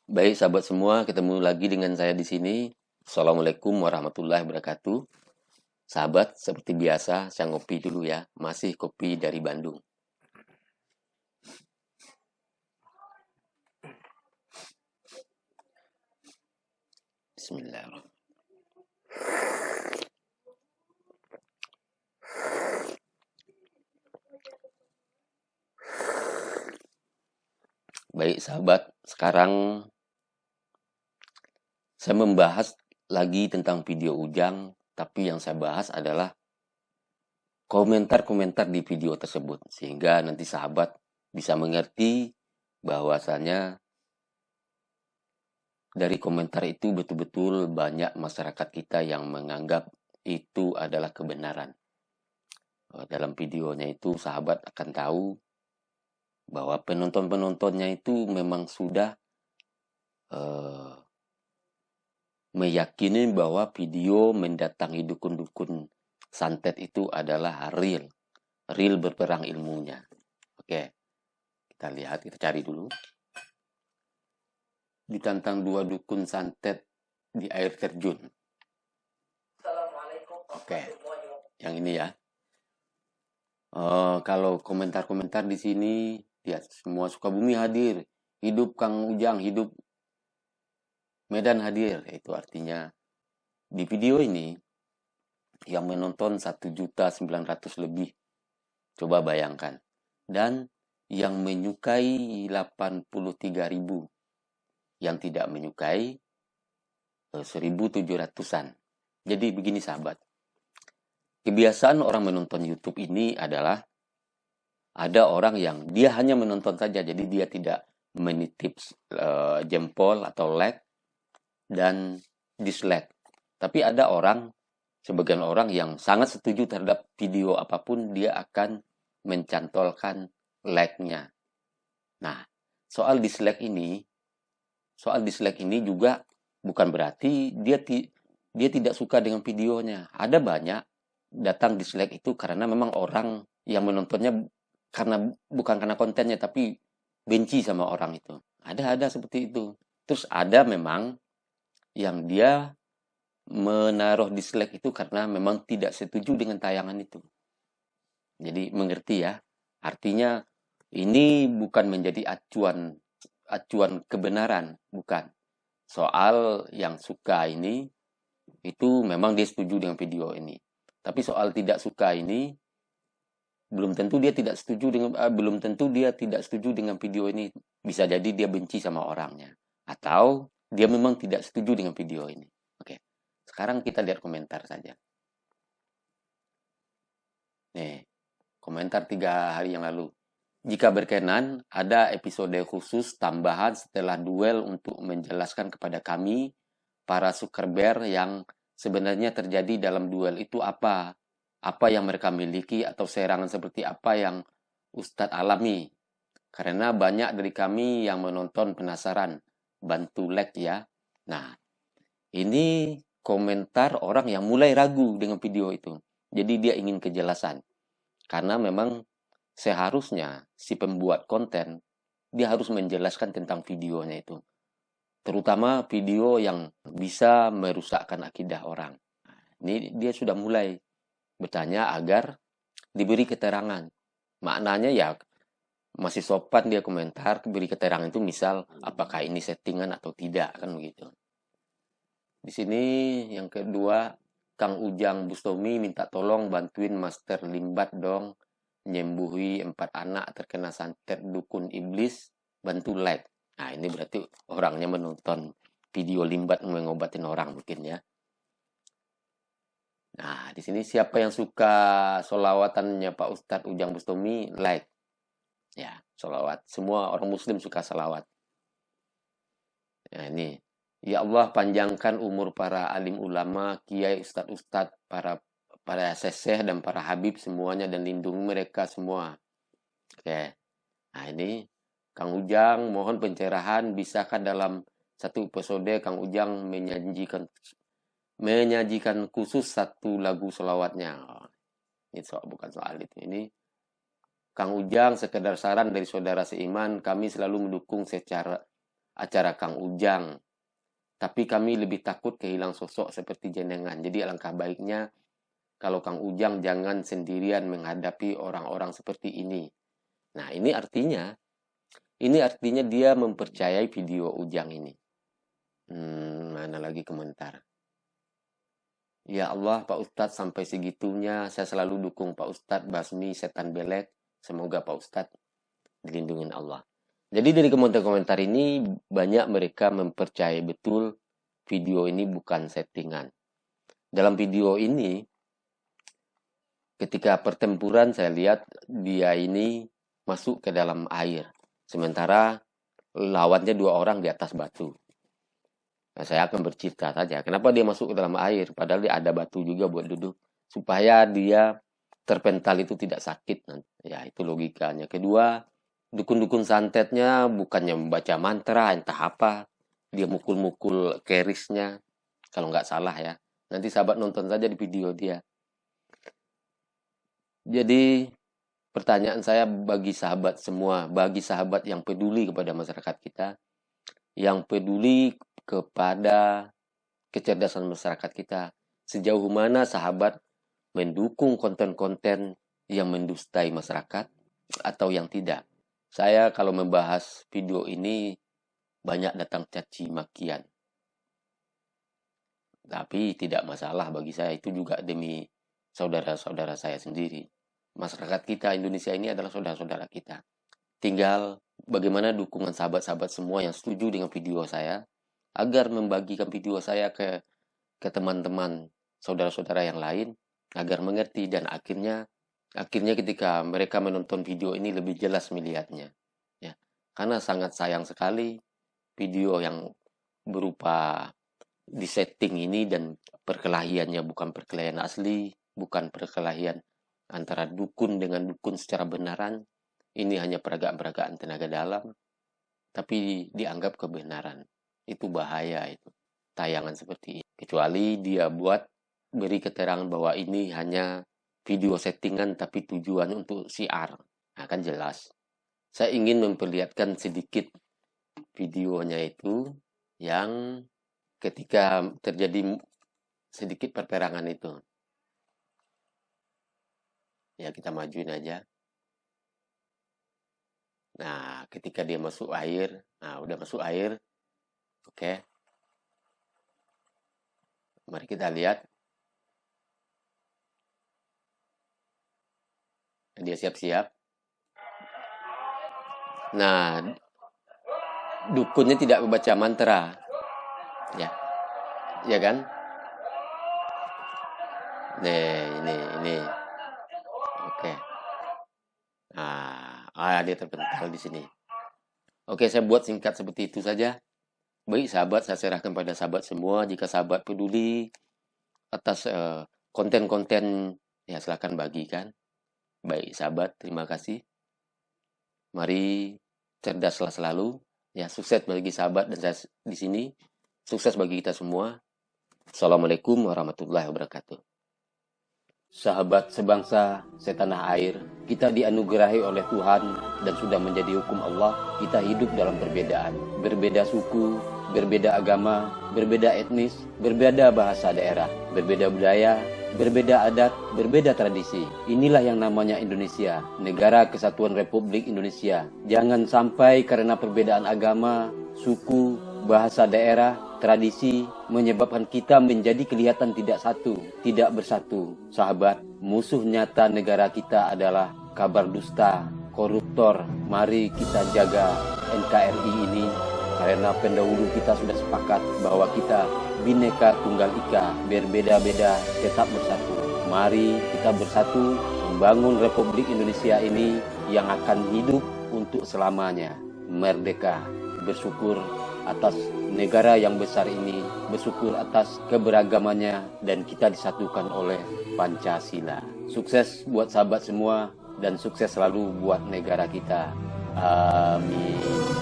Baik, sahabat semua, ketemu lagi dengan saya di sini. Assalamualaikum warahmatullahi wabarakatuh. Sahabat, seperti biasa, saya ngopi dulu ya. Masih kopi dari Bandung. Bismillahirrahmanirrahim. Baik, sahabat, sekarang saya membahas lagi tentang video Ujang, tapi yang saya bahas adalah komentar-komentar di video tersebut. Sehingga nanti sahabat bisa mengerti bahwasannya dari komentar itu betul-betul banyak masyarakat kita yang menganggap itu adalah kebenaran. Dalam videonya itu sahabat akan tahu bahwa penonton-penontonnya itu memang sudah meyakini bahwa video mendatangi dukun-dukun santet itu adalah real berperang ilmunya. Oke, kita lihat, kita cari dulu. Ditantang 2 dukun santet di air terjun. Oke, yang ini ya. Kalau komentar-komentar di sini, ya semua Sukabumi hadir. Hidup Kang Ujang, hidup Medan hadir. Itu artinya di video ini yang menonton 1.900.000 lebih. Coba bayangkan. Dan yang menyukai 83.000. Yang tidak menyukai 1.700-an. Jadi begini sahabat. Kebiasaan orang menonton YouTube ini adalah ada orang yang dia hanya menonton saja, jadi dia tidak menitip jempol atau like dan dislike. Tapi ada sebagian orang yang sangat setuju terhadap video apapun, dia akan mencantolkan like-nya. Nah, soal dislike ini juga bukan berarti dia tidak suka dengan videonya. Ada banyak datang dislike itu karena memang orang yang menontonnya bukan karena kontennya, tapi benci sama orang itu. Ada seperti itu. Terus ada memang yang dia menaruh dislike itu karena memang tidak setuju dengan tayangan itu. Jadi mengerti ya. Artinya ini bukan menjadi acuan kebenaran, bukan. Soal yang suka ini itu memang dia setuju dengan video ini. Tapi soal tidak suka ini belum tentu dia tidak setuju dengan video ini. Bisa jadi dia benci sama orangnya, atau dia memang tidak setuju dengan video ini. Oke. Sekarang kita lihat komentar saja. Nih, komentar 3 hari yang lalu. Jika berkenan, ada episode khusus tambahan setelah duel untuk menjelaskan kepada kami, para Zuckerberg, yang sebenarnya terjadi dalam duel itu apa? Apa yang mereka miliki atau serangan seperti apa yang Ustadz alami? Karena banyak dari kami yang menonton penasaran. Bantu like ya. Nah, ini komentar orang yang mulai ragu dengan video itu. Jadi dia ingin kejelasan. Karena memang seharusnya si pembuat konten dia harus menjelaskan tentang videonya itu, terutama video yang bisa merusakkan akidah orang. Ini dia sudah mulai bertanya agar diberi keterangan. Maknanya ya masih sopan dia komentar, beri keterangan itu misal apakah ini settingan atau tidak, kan begitu. Di sini yang kedua, Kang Ujang Bustomi minta tolong bantuin Master Limbat dong, nyembuhi 4 anak terkena santet dukun iblis, bantu like. Nah, ini berarti orangnya menonton video Limbat mengobatin orang mungkin ya. Nah, di sini siapa yang suka solawatannya Pak Ustadz Ujang Bustomi, like. Ya, solawat. Semua orang muslim suka salawat. Nah, ini. Ya Allah, panjangkan umur para alim ulama, kiai, ustadz-ustadz, para seseh dan para habib semuanya, dan lindungi mereka semua. Oke. Nah, ini Kang Ujang mohon pencerahan, bisakah dalam satu episode Kang Ujang menyajikan khusus satu lagu selawatnya? Ini bukan soal itu. Ini Kang Ujang, sekedar saran dari saudara seiman, kami selalu mendukung secara acara Kang Ujang. Tapi kami lebih takut kehilangan sosok seperti jenengan. Jadi alangkah baiknya kalau Kang Ujang jangan sendirian menghadapi orang-orang seperti ini. Nah, ini artinya dia mempercayai video Ujang ini. Mana lagi komentar? Ya Allah, Pak Ustadz, sampai segitunya saya selalu dukung Pak Ustadz basmi setan belek. Semoga Pak Ustadz dilindungi Allah. Jadi dari komentar-komentar ini banyak mereka mempercayai betul video ini bukan settingan. Dalam video ini ketika pertempuran saya lihat dia ini masuk ke dalam air. Sementara lawannya 2 orang di atas batu. Nah, saya akan bercerita saja. Kenapa dia masuk ke dalam air? Padahal dia ada batu juga buat duduk. Supaya dia terpental itu tidak sakit. Ya, itu logikanya. Kedua, dukun-dukun santetnya bukannya membaca mantra, entah apa. Dia mukul-mukul kerisnya. Kalau nggak salah ya. Nanti sahabat nonton saja di video dia. Jadi, pertanyaan saya bagi sahabat semua. Bagi sahabat yang peduli kepada masyarakat kita. Yang peduli kepada kecerdasan masyarakat kita. Sejauh mana sahabat mendukung konten-konten yang mendustai masyarakat atau yang tidak. Saya kalau membahas video ini banyak datang caci makian. Tapi tidak masalah bagi saya, itu juga demi saudara-saudara saya sendiri. Masyarakat kita Indonesia ini adalah saudara-saudara kita. Tinggal bagaimana dukungan sahabat-sahabat semua yang setuju dengan video saya agar membagikan video saya ke teman-teman saudara-saudara yang lain agar mengerti dan akhirnya ketika mereka menonton video ini lebih jelas melihatnya ya. Karena sangat sayang sekali video yang berupa disetting ini dan perkelahiannya bukan perkelahian asli, bukan perkelahian antara dukun dengan dukun secara benaran. Ini hanya peragaan-peragaan tenaga dalam tapi dianggap kebenaran. Itu bahaya itu. Tayangan seperti ini. Kecuali dia beri keterangan bahwa ini hanya video settingan tapi tujuan untuk siar. Nah, kan jelas. Saya ingin memperlihatkan sedikit videonya itu yang ketika terjadi sedikit perperangan itu. Ya, kita majuin aja. Nah, ketika dia masuk air. Nah, udah masuk air. Oke. Mari kita lihat. Dia siap-siap. Nah, dukunnya tidak membaca mantra. Ya. Ya kan? Ini. Oke. Nah, dia terpental di sini. Oke, saya buat singkat seperti itu saja. Baik sahabat, saya serahkan pada sahabat semua. Jika sahabat peduli atas konten-konten, ya silakan bagikan. Baik sahabat, terima kasih. Mari cerdaslah selalu. Ya, sukses bagi sahabat dan saya di sini. Sukses bagi kita semua. Assalamualaikum warahmatullahi wabarakatuh. Sahabat sebangsa, setanah air, kita dianugerahi oleh Tuhan dan sudah menjadi hukum Allah. Kita hidup dalam perbedaan, berbeda suku, berbeda agama, berbeda etnis, berbeda bahasa daerah, berbeda budaya, berbeda adat, berbeda tradisi. Inilah yang namanya Indonesia, Negara Kesatuan Republik Indonesia. Jangan sampai karena perbedaan agama, suku, bahasa daerah, tradisi menyebabkan kita menjadi kelihatan tidak satu, tidak bersatu. Sahabat, musuh nyata negara kita adalah kabar dusta, koruptor. Mari kita jaga NKRI ini karena pendahulu kita sudah sepakat bahwa kita Bhinneka Tunggal Ika, berbeda-beda tetap bersatu. Mari kita bersatu membangun Republik Indonesia ini yang akan hidup untuk selamanya. Merdeka, bersyukur atas negara yang besar ini, bersyukur atas keberagamannya dan kita disatukan oleh Pancasila. Sukses buat sahabat semua dan sukses selalu buat negara kita. Amin.